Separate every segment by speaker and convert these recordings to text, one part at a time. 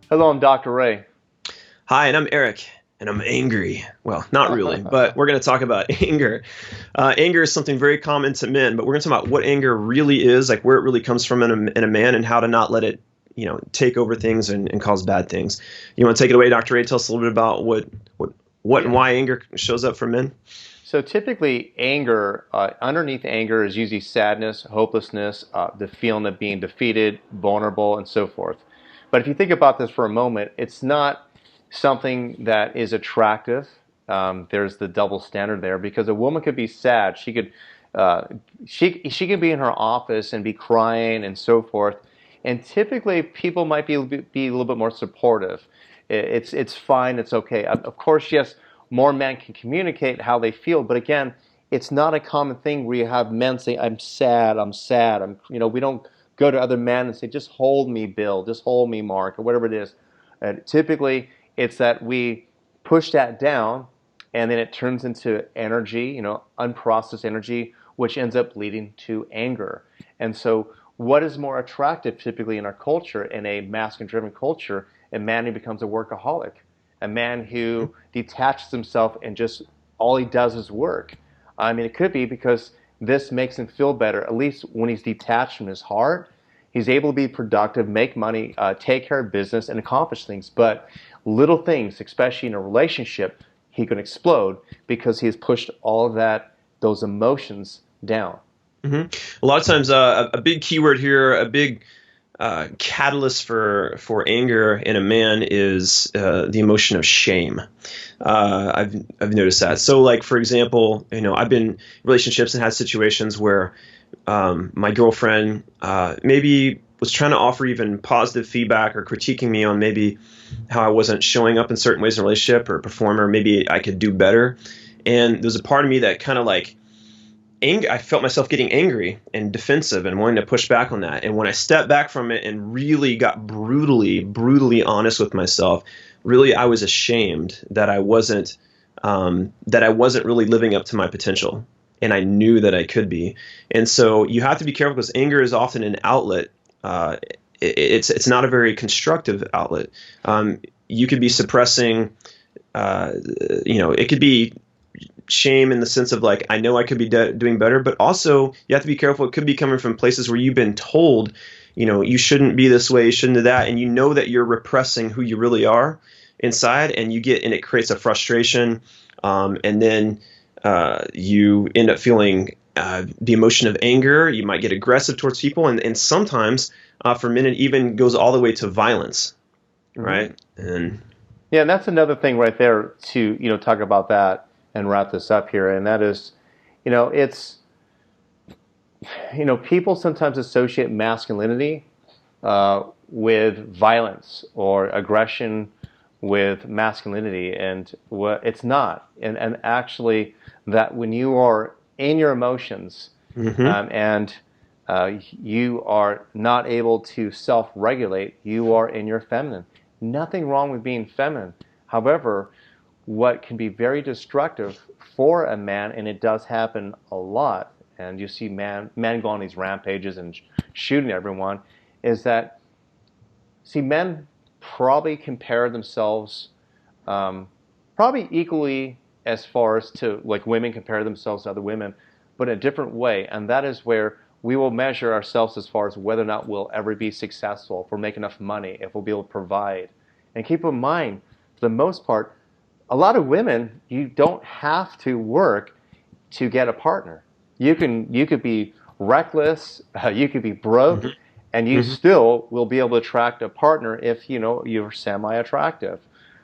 Speaker 1: Hello, I'm Dr. Ray.
Speaker 2: Hi, and I'm Eric, and I'm angry. Well, not really, but we're going to talk about anger. Anger is something very common to men, but we're going to talk about what anger really is, like where it really comes from in a man, and how to not let it, take over things and cause bad things. You want to take it away, Dr. Ray? Tell us a little bit about what and
Speaker 1: Yeah.
Speaker 2: why anger shows up for men.
Speaker 1: So typically, underneath anger is usually sadness, hopelessness, the feeling of being defeated, vulnerable, and so forth. But if you think about this for a moment, it's not something that is attractive. There's the double standard there because a woman could be sad. Uh, she could be in her office and be crying and so forth. And typically, people might be a little bit more supportive. It's fine. It's okay. Of course, yes, more men can communicate how they feel, but again, it's not a common thing where you have men say, "I'm sad. I'm sad." We don't go to other men and say, "Just hold me, Bill. Just hold me, Mark," or whatever it is. Typically, it's that we push that down, and then it turns into energy, unprocessed energy, which ends up leading to anger. And so, what is more attractive typically in our culture, in a masculine driven culture? A man who becomes a workaholic, a man who detaches himself and just all he does is work. I mean, it could be because this makes him feel better. At least when he's detached from his heart, he's able to be productive, make money, take care of business, and accomplish things. But little things, especially in a relationship, he can explode because he has pushed all of those emotions down.
Speaker 2: hmm A lot of times, a big keyword here, a big catalyst for anger in a man is the emotion of shame. I've noticed that. So, like for example, I've been in relationships and had situations where my girlfriend maybe was trying to offer even positive feedback or critiquing me on maybe how I wasn't showing up in certain ways in a relationship or perform, or maybe I could do better. And there's a part of me that kind of like I felt myself getting angry and defensive and wanting to push back on that. And when I stepped back from it and really got brutally honest with myself, really I was ashamed that I wasn't really living up to my potential, and I knew that I could be. And so you have to be careful because anger is often an outlet. It's not a very constructive outlet. You could be suppressing. It could be shame in the sense of like I know I could be doing better, but also you have to be careful. It could be coming from places where you've been told, you shouldn't be this way, you shouldn't do that, and you know that you're repressing who you really are inside, and it creates a frustration, and then you end up feeling the emotion of anger. You might get aggressive towards people, and sometimes for men it even goes all the way to violence,
Speaker 1: Mm-hmm.
Speaker 2: right? And
Speaker 1: Yeah, and that's another thing right there to talk about that and wrap this up here, and that is, it's people sometimes associate masculinity with violence or aggression with masculinity, and what it's not. And actually, that when you are in your emotions
Speaker 2: hmm
Speaker 1: and you are not able to self-regulate, you are in your feminine. Nothing wrong with being feminine. However, what can be very destructive for a man, and it does happen a lot, and you see men go on these rampages and shooting everyone, is that, see, men probably compare themselves um, probably equally as far as to like women compare themselves to other women, but in a different way. And that is where we will measure ourselves as far as whether or not we'll ever be successful, if we'll make enough money, if we'll be able to provide. And keep in mind, for the most part, a lot of women, you don't have to work to get a partner. You could be reckless, you could be broke,
Speaker 2: hmm
Speaker 1: and you
Speaker 2: hmm
Speaker 1: still will be able to attract a partner if you're semi-attractive.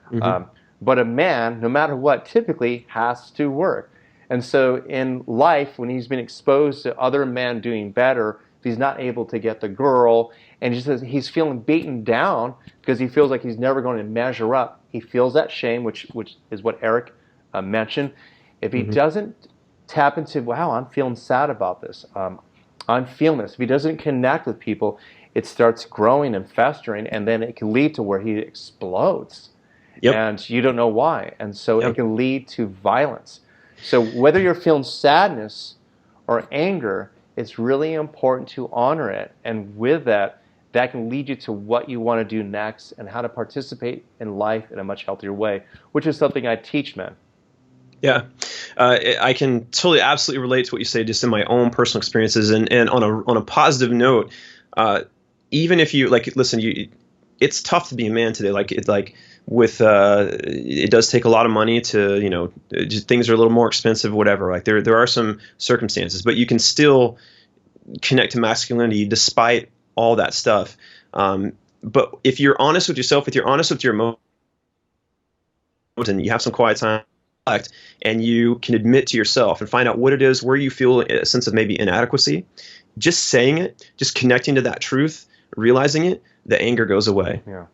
Speaker 2: hmm
Speaker 1: Um, but a man, no matter what, typically has to work. And so in life, when he's been exposed to other men doing better, if he's not able to get the girl, and he's feeling beaten down because he feels like he's never going to measure up. He feels that shame, which is what Eric mentioned. If he
Speaker 2: hmm
Speaker 1: doesn't tap into, wow, I'm feeling sad about this. I'm feeling this. If he doesn't connect with people, it starts growing and festering, and then it can lead to where he explodes
Speaker 2: Yep.
Speaker 1: and you don't know why. And so it
Speaker 2: Yep.
Speaker 1: can lead to violence. So whether you're feeling sadness or anger, it's really important to honor it. And with that, that can lead you to what you want to do next and how to participate in life in a much healthier way, which is something I teach men.
Speaker 2: Yeah, I can totally, absolutely relate to what you say, just in my own personal experiences. And on a positive note, even if you like, listen, it's tough to be a man today. It does take a lot of money to, just things are a little more expensive, whatever. Like there are some circumstances, but you can still connect to masculinity despite all that stuff. But if you're honest with yourself, if you're honest with your emotions, and you have some quiet time, and you can admit to yourself and find out what it is, where you feel a sense of maybe inadequacy, just saying it, just connecting to that truth, realizing it, the anger goes away.
Speaker 1: Yeah.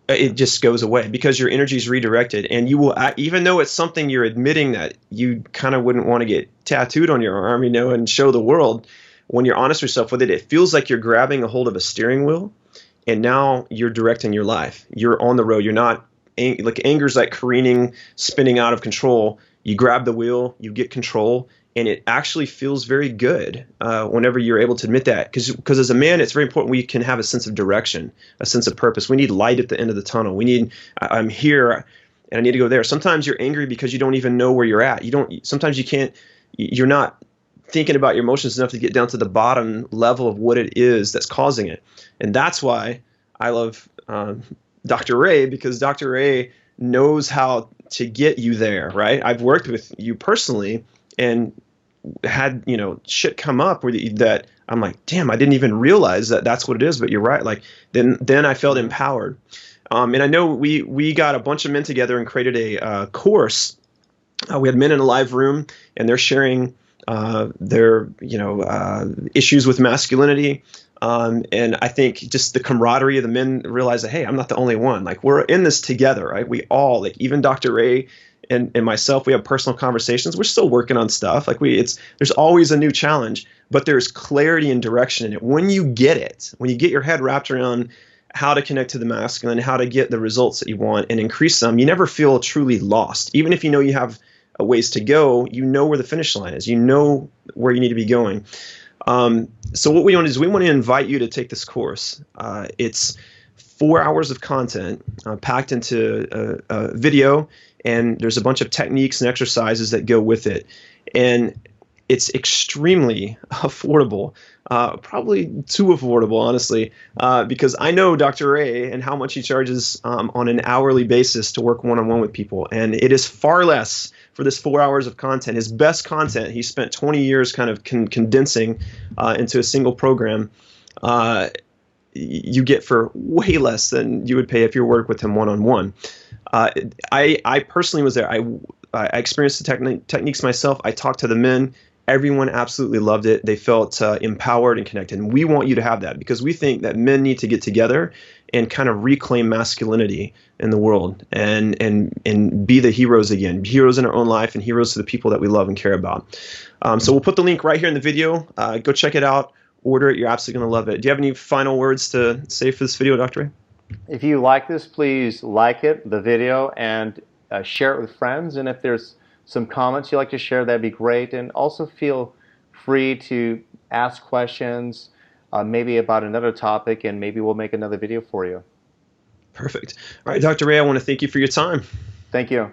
Speaker 2: It just goes away because your energy is redirected, and you will, even though it's something you're admitting that you kind of wouldn't want to get tattooed on your arm, and show the world, when you're honest with yourself with it, it feels like you're grabbing a hold of a steering wheel, and now you're directing your life. You're on the road. You're not like anger's like careening, spinning out of control. You grab the wheel, you get control, and it actually feels very good whenever you're able to admit that. Because as a man, it's very important we can have a sense of direction, a sense of purpose. We need light at the end of the tunnel. We need, I'm here and I need to go there. Sometimes you're angry because you don't even know where you're at. Sometimes you're not thinking about your emotions enough to get down to the bottom level of what it is that's causing it. And that's why I love Dr. Ray, because Dr. Ray knows how to get you there, right? I've worked with you personally and had, shit come up that I'm like, damn, I didn't even realize that that's what it is, but you're right. Like then I felt empowered. And I know we got a bunch of men together and created a course. We had men in a live room, and they're sharing their, issues with masculinity. And I think just the camaraderie of the men realize that, hey, I'm not the only one. Like, we're in this together, right? We all, like, even Dr. Ray and myself, we have personal conversations. We're still working on stuff. Like, there's always a new challenge, but there's clarity and direction in it. When you get your head wrapped around how to connect to the masculine, how to get the results that you want and increase them, you never feel truly lost. Even if you have a ways to go, where the finish line is, where you need to be going. So what we want is we want to invite you to take this course. It's 4 hours of content packed into a video, and there's a bunch of techniques and exercises that go with it. And it's extremely affordable, probably too affordable, honestly, because I know Dr. Ray and how much he charges on an hourly basis to work one-on-one with people. And it is far less for this 4 hours of content. His best content, he spent 20 years kind of condensing into a single program. You get for way less than you would pay if you work with him one-on-one. I personally was there. I experienced the techniques myself. I talked to the men. Everyone absolutely loved it. They felt empowered and connected. And we want you to have that, because we think that men need to get together and kind of reclaim masculinity in the world and be the heroes again, heroes in our own life and heroes to the people that we love and care about. So we'll put the link right here in the video. Go check it out. Order it. You're absolutely going to love it. Do you have any final words to say for this video, Dr. Ray?
Speaker 1: If you like this, please like the video, and share it with friends. And if there's some comments you'd like to share, that'd be great. And also feel free to ask questions, maybe about another topic, and maybe we'll make another video for you.
Speaker 2: Perfect. All right, Dr. Ray, I want to thank you for your time.
Speaker 1: Thank you.